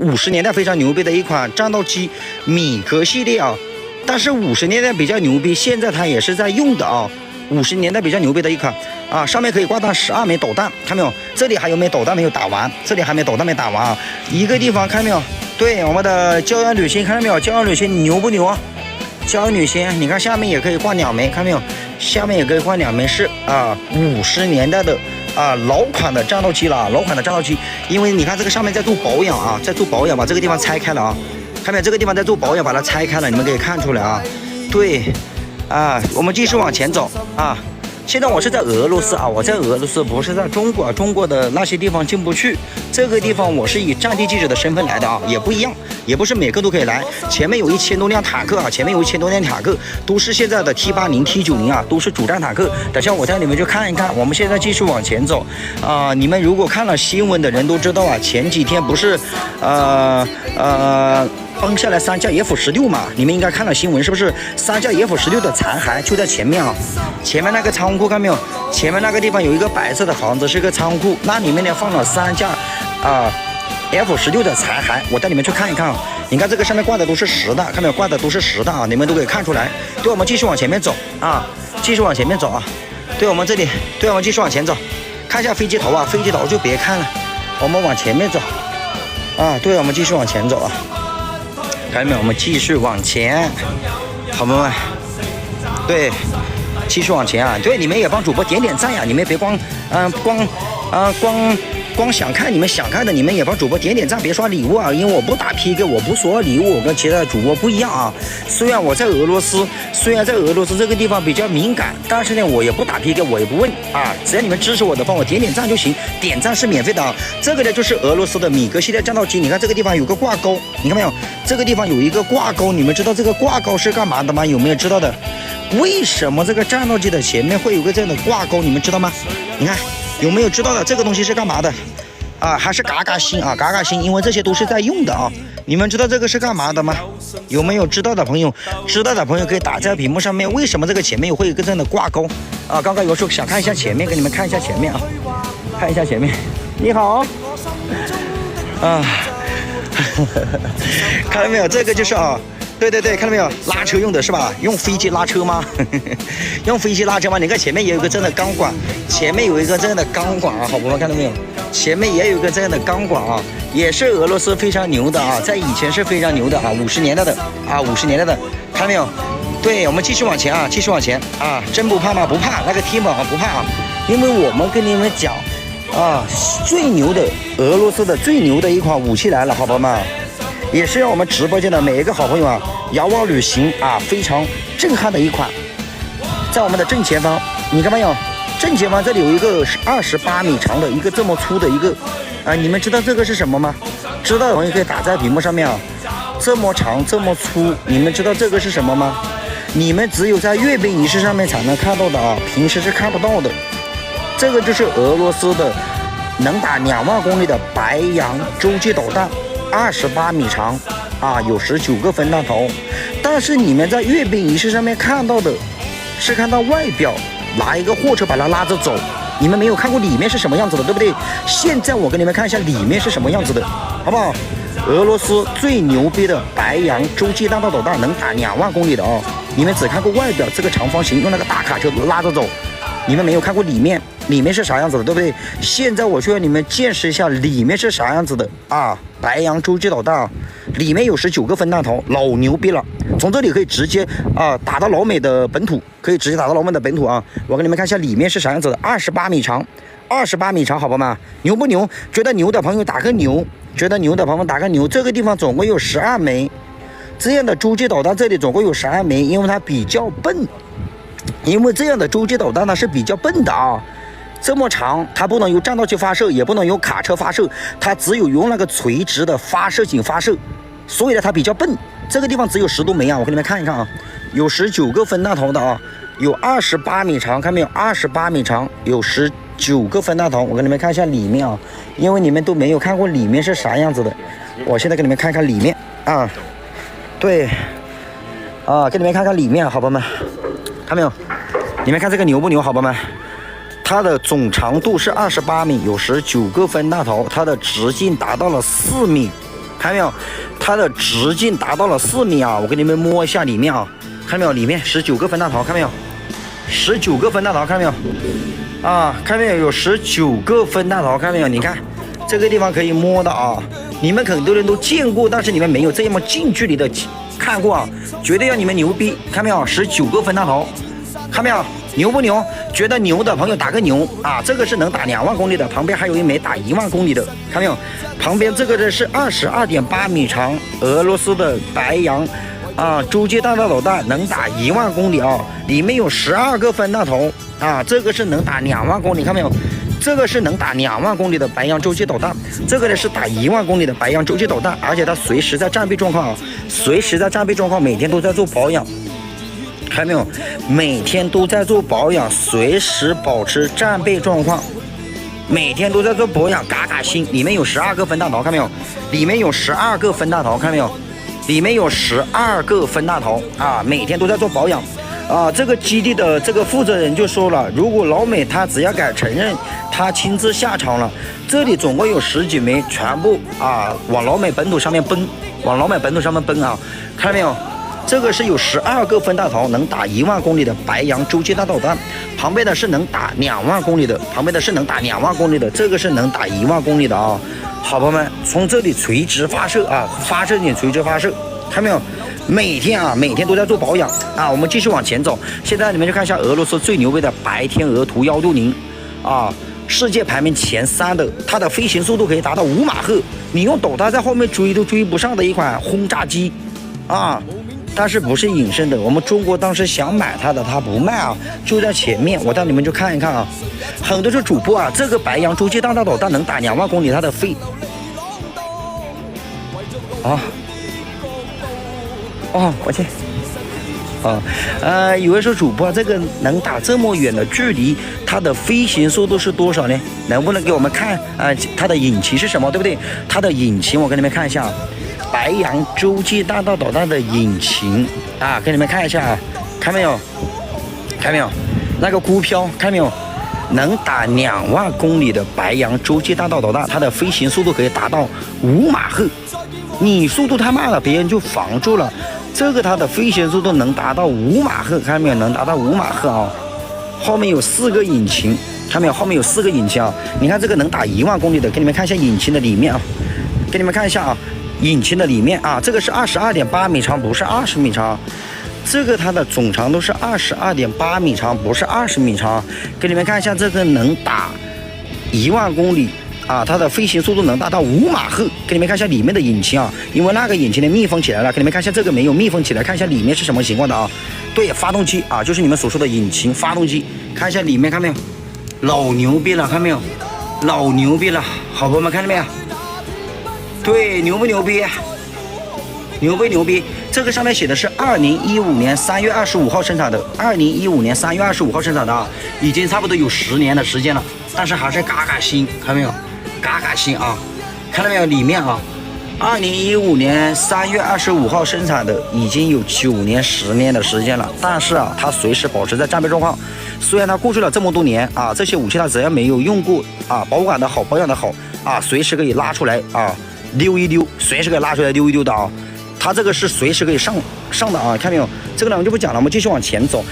50年代非常牛逼的一款战斗机，米格系列啊。但是50年代比较牛逼，现在它也是在用的啊。50年代比较牛逼的一款啊，上面可以挂到12枚导弹，看没有？这里还有枚导弹没有打完，这里还没导弹没打完啊。一个地方看到没有？对，我们的胶原铝芯看到没有？胶原铝芯牛不牛啊？胶原铝芯，你看下面也可以挂2枚，看到没有？下面也可以挂2枚，是啊，50年代的啊老款的战斗机了，老款的战斗机。因为你看这个上面在做保养啊，在做保养，把这个地方拆开了啊，看没有？这个地方在做保养，把它拆开了，你们可以看出来啊。对，啊，我们继续往前走啊。现在我是在俄罗斯啊，我在俄罗斯，不是在中国，中国的那些地方进不去。这个地方我是以战地记者的身份来的啊，也不一样，也不是每个都可以来。前面有1000多辆坦克啊，前面有1000多辆坦克，都是现在的T80、T90啊，都是主战坦克。等下我带你们去看一看。我们现在继续往前走啊。你们如果看了新闻的人都知道啊，前几天不是崩下来3架F-16嘛，你们应该看了新闻，是不是？3架F-16的残骸就在前面啊，前面那个仓库看没有？前面那个地方有一个白色的房子，是个仓库，那里面呢放了3架F-16的残骸，我带你们去看一看啊。你看这个上面挂的都是实的，看没有？挂的都是实的啊，你们都可以看出来。对，我们继续往前面走啊，继续往前面走啊。对，我们这里，对，我们继续往前走，看一下飞机头啊，飞机头就别看了，我们往前面走啊。对，我们继续往前走啊。看到没有？我们继续往前，好朋友们，对，继续往前啊！对，你们也帮主播点赞呀！你们别光想看你们想看的，你们也帮主播点赞，别刷礼物啊！因为我不打 PK， 我不刷礼物，我跟其他的主播不一样啊。虽然在俄罗斯这个地方比较敏感，但是呢，我也不打 PK， 我也不问啊。只要你们支持我的，帮我点赞就行，点赞是免费的啊。这个呢就是俄罗斯的米格系列战斗机，你看这个地方有个挂钩，你看没有？这个地方有一个挂钩，你们知道这个挂钩是干嘛的吗？有没有知道的？为什么这个战斗机的前面会有个这样的挂钩？你们知道吗？你看。有没有知道的这个东西是干嘛的啊？还是嘎嘎星啊，嘎嘎星，因为这些都是在用的啊。你们知道这个是干嘛的吗？有没有知道的朋友？知道的朋友可以打在屏幕上面。为什么这个前面会有一个这样的挂钩啊？刚刚有时候想看一下前面，给你们看一下前面啊，看一下前面。你好，啊，看到没有？这个就是啊。对，看到没有？拉车用的是吧？用飞机拉车吗？用飞机拉车吗？你看前面也有一个这样的钢管，前面有一个这样的钢管啊，好朋友看到没有？前面也有一个这样的钢管啊，也是俄罗斯非常牛的啊，在以前是非常牛的啊，50年代的啊，50年代的，看到没有？对，我们继续往前啊，继续往前啊，真不怕吗？不怕，那个 T 啊不怕啊，因为我们跟你们讲啊，最牛的俄罗斯的最牛的一款武器来了，好朋友们。也是让我们直播间的每一个好朋友啊，遥望旅行啊，非常震撼的一款。在我们的正前方，你看没有？正前方这里有一个28米长的一个这么粗的一个啊，你们知道这个是什么吗？知道的朋友可以打在屏幕上面啊。这么长这么粗，你们知道这个是什么吗？你们只有在阅兵仪式上面才能看到的啊，平时是看不到的。这个就是俄罗斯的能打2万公里的白杨洲际导弹。28米长啊，有19个分弹头，但是你们在阅兵仪式上面看到的是看到外表拿一个货车把它拉着走，你们没有看过里面是什么样子的，对不对？现在我给你们看一下里面是什么样子的，好不好？俄罗斯最牛逼的白杨洲际弹道导弹能打2万公里的哦，你们只看过外表这个长方形，用那个大卡车拉着走，你们没有看过里面是啥样子的，对不对？现在我就让你们见识一下里面是啥样子的啊！白杨洲际导弹啊，里面有19个分弹头，老牛逼了！从这里可以直接打到老美的本土，可以直接打到老美的本土啊！我给你们看一下里面是啥样子的，28米长，28米长，好朋友们，牛不牛？觉得牛的朋友打个牛，觉得牛的朋友打个牛。这个地方总共有12枚这样的洲际导弹，这里总共有12枚，因为它比较笨，因为这样的洲际导弹呢是比较笨的啊。这么长，它不能由战斗机发射，也不能由卡车发射，它只有用那个垂直的发射井发射，所以呢它比较笨。这个地方只有10多枚啊，我给你们看一看啊，有19个分弹头的啊，有28米长，看没有？28米长，有19个分弹头。我给你们看一下里面啊，因为你们都没有看过里面是啥样子的，我现在给你们看看里面啊，对，啊，给你们看看里面，好朋友们，看没有？你们看这个牛不牛，好朋友们？它的总长度是28米，有19个分弹头，它的直径达到了4米，看看到没有？它的直径达到了4米啊！我给你们摸一下里面啊，看到没有？里面19个分大桃，看到没有？19个分大桃，看到没有？啊，看到没有？有19个分大桃，看到没有？你看这个地方可以摸的啊，你们很多人都见过，但是你们没有这么近距离的看过啊，绝对要你们牛逼！看到没有？19个分大桃，看到没有？牛不牛？觉得牛的朋友打个牛啊！这个是能打2万公里的，旁边还有一枚打1万公里的，看到没有？旁边这个的是22.8米长俄罗斯的白杨啊，洲际弹道导弹能打1万公里啊，里面有12个分大头啊，这个是能打2万公里，看到没有？这个是能打2万公里的白杨洲际导弹，这个呢是打1万公里的白杨洲际导弹，而且它随时在战备状况啊，随时在战备状况，每天都在做保养。看到没有？每天都在做保养，随时保持战备状况，每天都在做保养，嘎嘎新。里面有12个分大桃，看到没有？里面有12个分大桃，看到没有？里面有12个分大桃啊！每天都在做保养啊！这个基地的这个负责人就说了，如果老美他只要敢承认他亲自下场了，这里总共有10几枚，全部啊往老美本土上面奔，往老美本土上面奔啊！看到没有？这个是有12个分大桃，能打1万公里的白杨洲际弹道导弹，旁边的是能打2万公里的，旁边的是能打2万公里的，这个是能打1万公里的啊！好朋友们，从这里垂直发射啊，发射点垂直发射，看到没有？每天都在做保养啊！我们继续往前走，现在你们就看一下俄罗斯最牛逼的白天鹅图160啊，世界排名前3的，它的飞行速度可以达到5马赫，你用导弹在后面追都追不上的一款轰炸机啊！但是不是隐身的，我们中国当时想买它的，它不卖啊，就在前面，我带你们去看一看啊。很多是主播啊，这个白杨洲际弹道导弹能打2万公里，它的飞啊，哦，抱歉啊，有人说主播这个能打这么远的距离，它的飞行速度是多少呢？能不能给我们看啊？它的引擎是什么，对不对？它的引擎我给你们看一下。白杨洲际弹道导弹的引擎啊，给你们看一下啊，看没有？看没有？那个孤漂，看没有？能打2万公里的白杨洲际弹道导弹，它的飞行速度可以达到5马赫。你速度太慢了，别人就防住了。这个它的飞行速度能达到5马赫，看没有？能达到5马赫啊！后面有4个引擎，看没有？后面有4个引擎啊！你看这个能打1万公里的，给你们看一下引擎的里面啊，给你们看一下啊。引擎的里面啊，这个是22.8米长，不是20米长。这个它的总长度是22.8米长，不是20米长。给你们看一下，这个能打1万公里啊，它的飞行速度能达到5马赫。给你们看一下里面的引擎啊，因为那个引擎的密封起来了。给你们看一下这个没有密封起来，看一下里面是什么情况的啊？对，发动机啊，就是你们所说的引擎发动机。看一下里面，看没有？老牛逼了，看没有？老牛逼了，好朋友们看到没有？对，牛不牛逼？牛不牛逼？这个上面写的是2015年3月25号生产的，2015年3月25号生产的啊，已经差不多有10年的时间了，但是还是嘎嘎新，看到没有？嘎嘎新啊，看到没有？里面啊，2015年3月25号生产的，已经有9年、10年的时间了，但是啊，它随时保持在战备状况。虽然它过去了这么多年啊，这些武器它只要没有用过啊，保管的好，保养的好啊，随时可以拉出来啊。溜一溜，随时可以拉出来溜一溜的啊！它这个是随时可以上的啊，看没有？这个呢我们就不讲了，我们继续往前走。